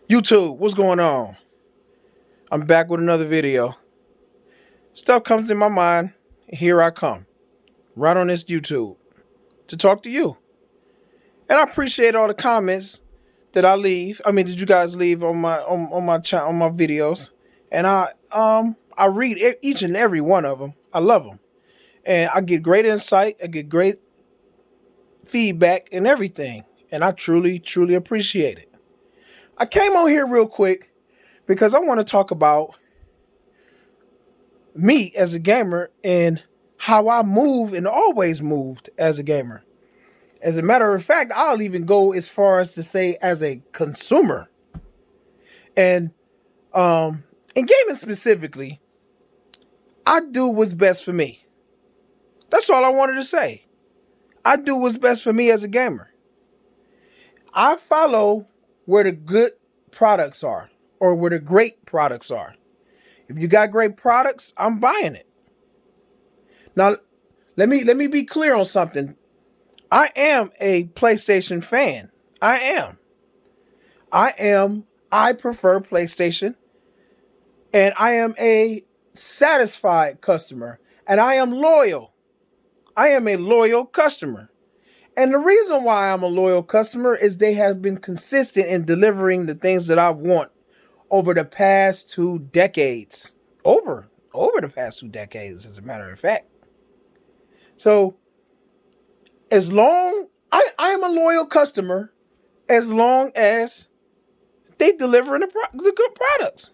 YouTube, what's going on? I'm back with another video. Stuff comes in my mind, here I come, right on this YouTube, to talk to you. And I appreciate all the comments that I leave. That you guys leave on my videos, and I read each and every one of them. I love them, and I get great insight. I get great feedback and everything, and I truly appreciate it. I came on here real quick because I want to talk about me as a gamer and how I move and always moved as a gamer. As a matter of fact, I'll even go as far as to say as a consumer. And in gaming specifically, I do what's best for me. That's all I wanted to say. I do what's best for me as a gamer. I follow where the good products are or where the great products are. If you got great products, I'm buying it. Now, let me be clear on something. I am a PlayStation fan. I am. I prefer PlayStation, and I am a satisfied customer, and I am loyal. I am a loyal customer. And the reason why I'm a loyal customer is they have been consistent in delivering the things that I want over the past 2 decades. Over the past 2 decades, as a matter of fact. So, as long I am a loyal customer, as long as they deliver the good products.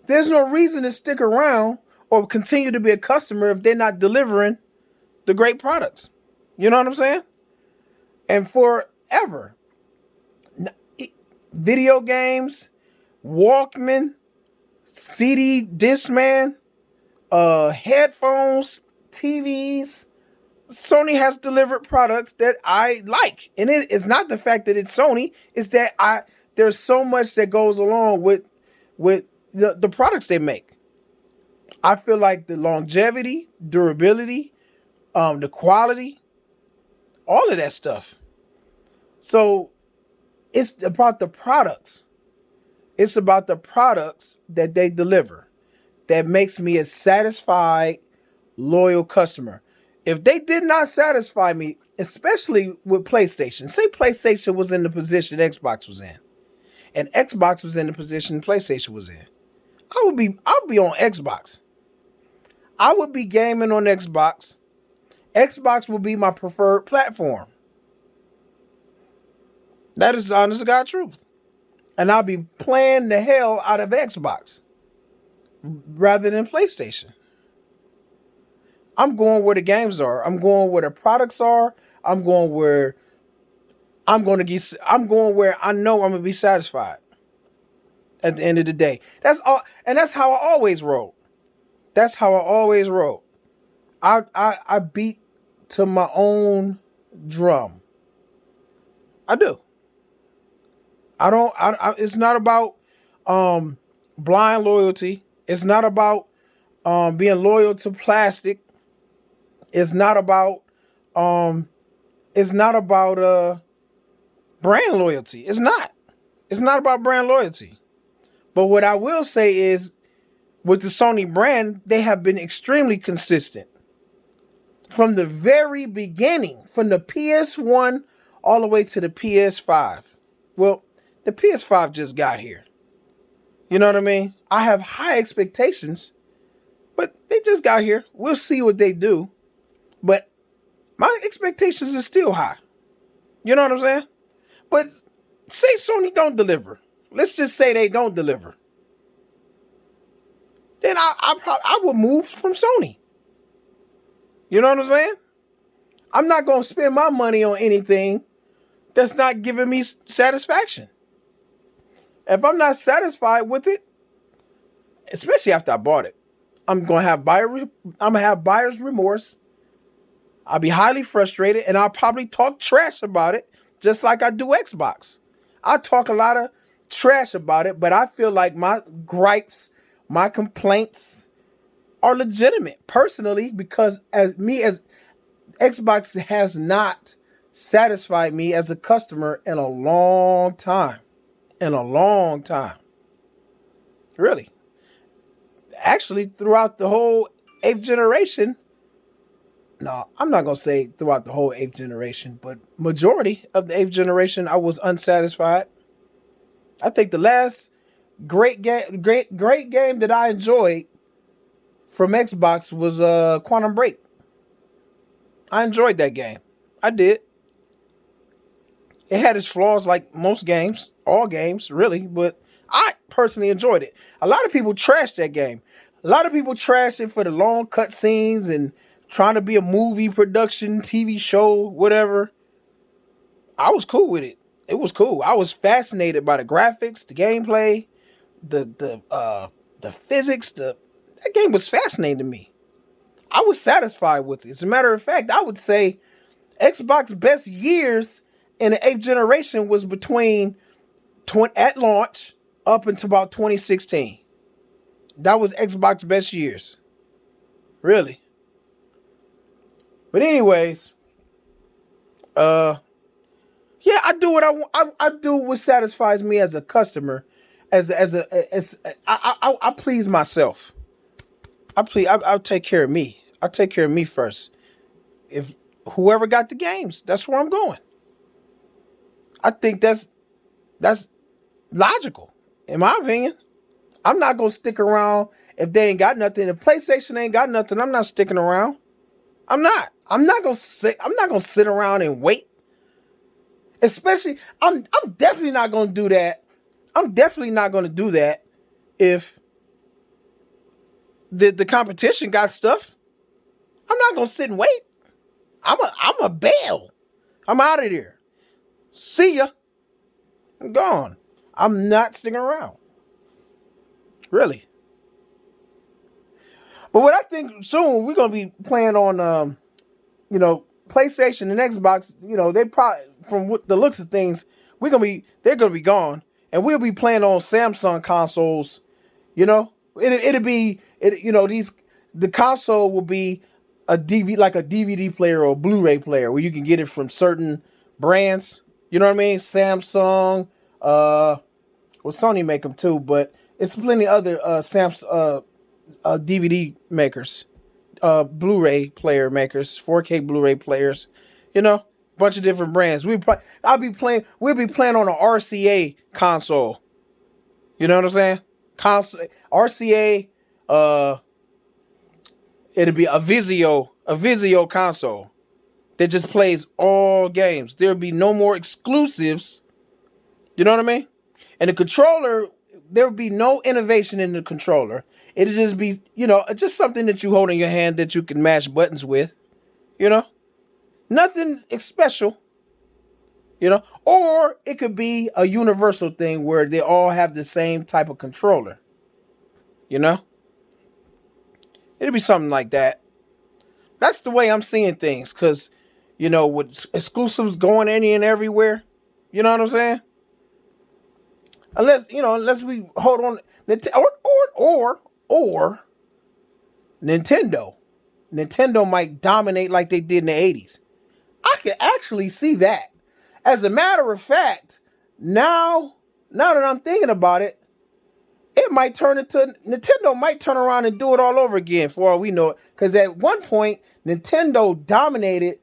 There's no reason to stick around or continue to be a customer if they're not delivering the great products. You know what I'm saying? And forever, video games, Walkman, CD Discman, headphones, TVs. Sony has delivered products that I like. And it's not the fact that it's Sony, it's that there's so much that goes along with the products they make. I feel like the longevity, durability, the quality, all of that stuff. So it's about the products. It's about the products that they deliver that makes me a satisfied, loyal customer. If they did not satisfy me, especially with PlayStation, say PlayStation was in the position Xbox was in, and Xbox was in the position PlayStation was in, I'll be on Xbox. I would be gaming on Xbox. Xbox will be my preferred platform. That is the honest to God truth. And I'll be playing the hell out of Xbox rather than PlayStation. I'm going where the games are. I'm going where the products are. I'm going where I'm where I know I'm gonna be satisfied at the end of the day. That's all, and that's how I always roll. That's how I always roll. I beat to my own drum. I do. I don't. It's not about blind loyalty. It's not about being loyal to plastic. It's not about um it's not about brand loyalty. It's not. It's not about brand loyalty. But what I will say is with the Sony brand, they have been extremely consistent. From the very beginning, from the PS1 all the way to the PS5. Well, the PS5 just got here. You know what I mean? I have high expectations, but they just got here. We'll see what they do. But my expectations are still high. You know what I'm saying? But say Sony don't deliver. Let's just say they don't deliver. Then I would move from Sony. You know what I'm saying? I'm not going to spend my money on anything that's not giving me satisfaction. If I'm not satisfied with it, especially after I bought it, I'm going to have buyer's remorse. I'll be highly frustrated, and I'll probably talk trash about it, just like I do Xbox. I talk a lot of trash about it, but I feel like my gripes, my complaints are legitimate personally, because as Xbox has not satisfied me as a customer in a long time. in a long time. Really. Actually, throughout the whole eighth generation, no, I'm not gonna say throughout the whole eighth generation, but majority of the eighth generation, I was unsatisfied. I think the last great game that I enjoyed from Xbox was Quantum Break. I enjoyed that game. I did. It had its flaws like most games, all games, really, but I personally enjoyed it. A lot of people trashed that game. A lot of people trashed it for the long cutscenes and trying to be a movie production, TV show, whatever. I was cool with it. It was cool. I was fascinated by the graphics, the gameplay, the physics. That game was fascinating to me. I was satisfied with it. As a matter of fact, I would say Xbox best years in the eighth generation was between at launch up until about 2016. That was Xbox best years. Really. But anyways, yeah, I do what I want. I do what satisfies me as a customer. I please myself. I'll take care of me. I'll take care of me first. If whoever got the games, that's where I'm going. I think that's logical, in my opinion. I'm not gonna stick around if they ain't got nothing. If PlayStation ain't got nothing, I'm not sticking around. I'm not. I'm not gonna sit around and wait. Especially, I'm definitely not gonna do that. I'm definitely not gonna do that if the competition got stuff. I'm not gonna sit and wait. I'm a bail. I'm out of there. See ya. I'm gone. I'm not sticking around. Really. But what I think soon we're gonna be playing on PlayStation and Xbox, they probably, from what the looks of things, they're gonna be gone. And we'll be playing on Samsung consoles, the console will be a DVD, like a DVD player or a Blu-ray player where you can get it from certain brands. You know what I mean? Samsung, Sony make them too, but it's plenty other DVD makers, Blu-ray player makers, 4K Blu-ray players, bunch of different brands. We'll be playing on an RCA console. You know what I'm saying? RCA, it'll be a Vizio console that just plays all games. There'll be no more exclusives. You know what I mean? And the controller, there will be no innovation in the controller. It'll just be, just something that you hold in your hand that you can mash buttons with. Nothing special. Or it could be a universal thing where they all have the same type of controller. It'll be something like that. That's the way I'm seeing things, because, with exclusives going any and everywhere, you know what I'm saying? Unless we hold on, or Nintendo. Nintendo might dominate like they did in the 80s. I can actually see that. As a matter of fact, now that I'm thinking about it, Nintendo might turn around and do it all over again for all we know. Because at one point, Nintendo dominated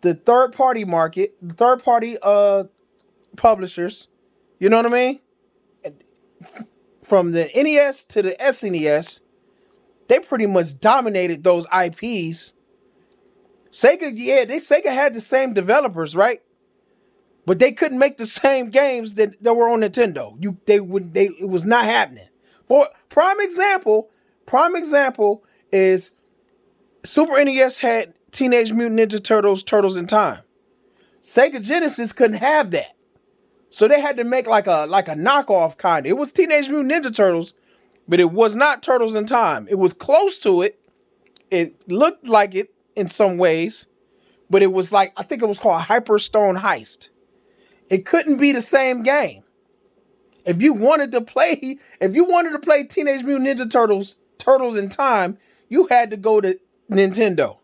the third-party market, the third-party publishers. You know what I mean? From the NES to the SNES, they pretty much dominated those IPs. Sega had the same developers, right? But they couldn't make the same games that were on Nintendo. It was not happening. For prime example is Super NES had Teenage Mutant Ninja Turtles, Turtles in Time. Sega Genesis couldn't have that. So they had to make like a knockoff kind. It was Teenage Mutant Ninja Turtles, but it was not Turtles in Time. It was close to it. It looked like it in some ways, but it was I think it was called Hyperstone Heist. It couldn't be the same game. If you wanted to play Teenage Mutant Ninja Turtles, Turtles in Time, you had to go to Nintendo.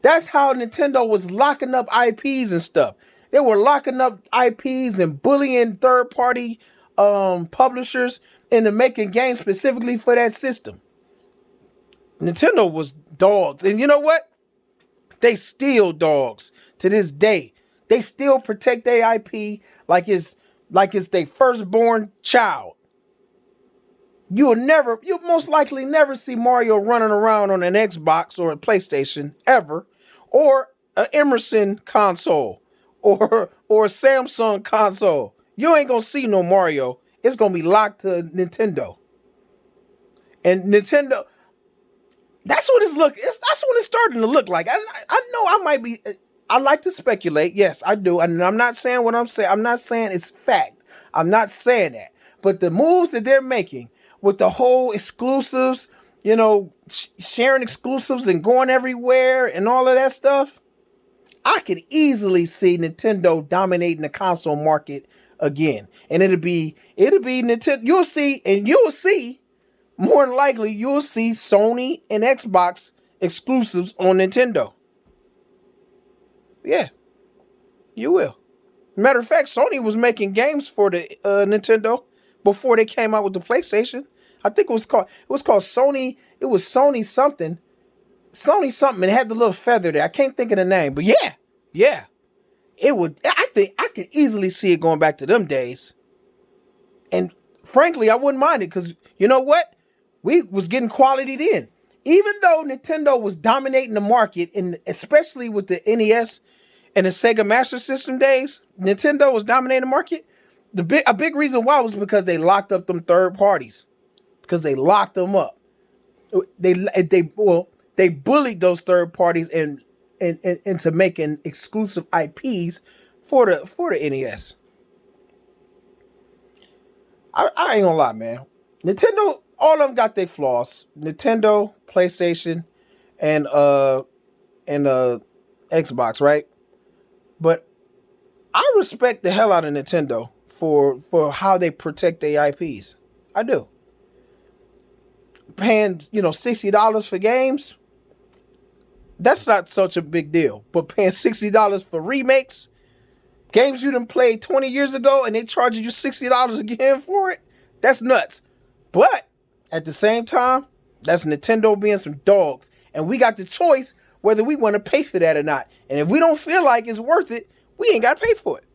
That's how Nintendo was locking up IPs and stuff. They were locking up IPs and bullying third-party publishers into making games specifically for that system. Nintendo was dogs. And you know what? They still dogs to this day. They still protect their IP like it's their firstborn child. You'll most likely never see Mario running around on an Xbox or a PlayStation ever, or an Emerson console, or a Samsung console. You ain't gonna see no Mario. It's gonna be locked to Nintendo. And Nintendo, that's what that's what it's starting to look like. I know I might be. I like to speculate. Yes, I do. And I'm not saying what I'm saying. I'm not saying it's fact. I'm not saying that. But the moves that they're making with the whole exclusives, sharing exclusives and going everywhere and all of that stuff, I could easily see Nintendo dominating the console market again. And it'll be Nintendo. You'll see more than likely you'll see Sony and Xbox exclusives on Nintendo. Yeah, you will. Matter of fact, Sony was making games for the Nintendo before they came out with the PlayStation. I think it was called Sony. It was Sony something. Sony something. It had the little feather there. I can't think of the name, but yeah. It would. I think I could easily see it going back to them days. And frankly, I wouldn't mind it because you know what? We was getting quality then. Even though Nintendo was dominating the market, and especially with the NES and the Sega Master System days, Nintendo was dominating the market. A big reason why was because they locked up them third parties. Because they locked them up. They bullied those third parties and into making exclusive IPs for the NES. I ain't gonna lie, man. Nintendo, all of them got their flaws. Nintendo, PlayStation, and Xbox, right? But I respect the hell out of Nintendo for how they protect their IPs. I do. Paying, $60 for games, that's not such a big deal. But paying $60 for remakes, games you done played 20 years ago and they charging you $60 again for it, that's nuts. But at the same time, that's Nintendo being some dogs. And we got the choice whether we want to pay for that or not. And if we don't feel like it's worth it, we ain't got to pay for it.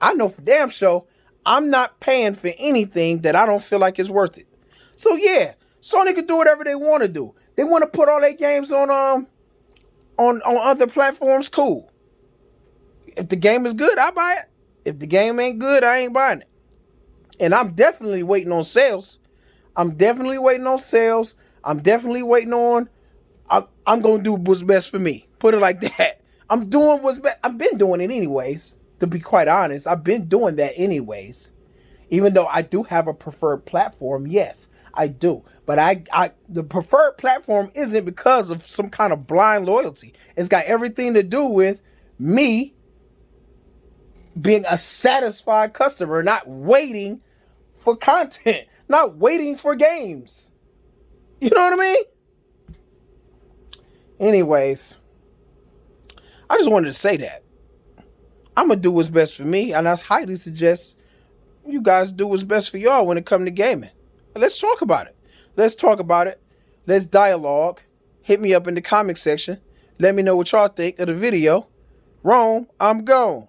I know for damn sure I'm not paying for anything that I don't feel like is worth it. So yeah, Sony can do whatever they want to do. They want to put all their games on other platforms, cool. If the game is good, I buy it. If the game ain't good, I ain't buying it. And I'm definitely waiting on sales. I'm definitely waiting on. I'm going to do what's best for me. Put it like that. I'm doing what's best. I've been doing it anyways, to be quite honest. I've been doing that anyways. Even though I do have a preferred platform, yes, I do. But the preferred platform isn't because of some kind of blind loyalty. It's got everything to do with me being a satisfied customer, not waiting for content, not waiting for games. You know what I mean? Anyways, I just wanted to say that. I'm going to do what's best for me, and I highly suggest you guys do what's best for y'all when it comes to gaming. Let's talk about it. Let's dialogue. Hit me up in the comment section. Let me know what y'all think of the video. Rome, I'm gone.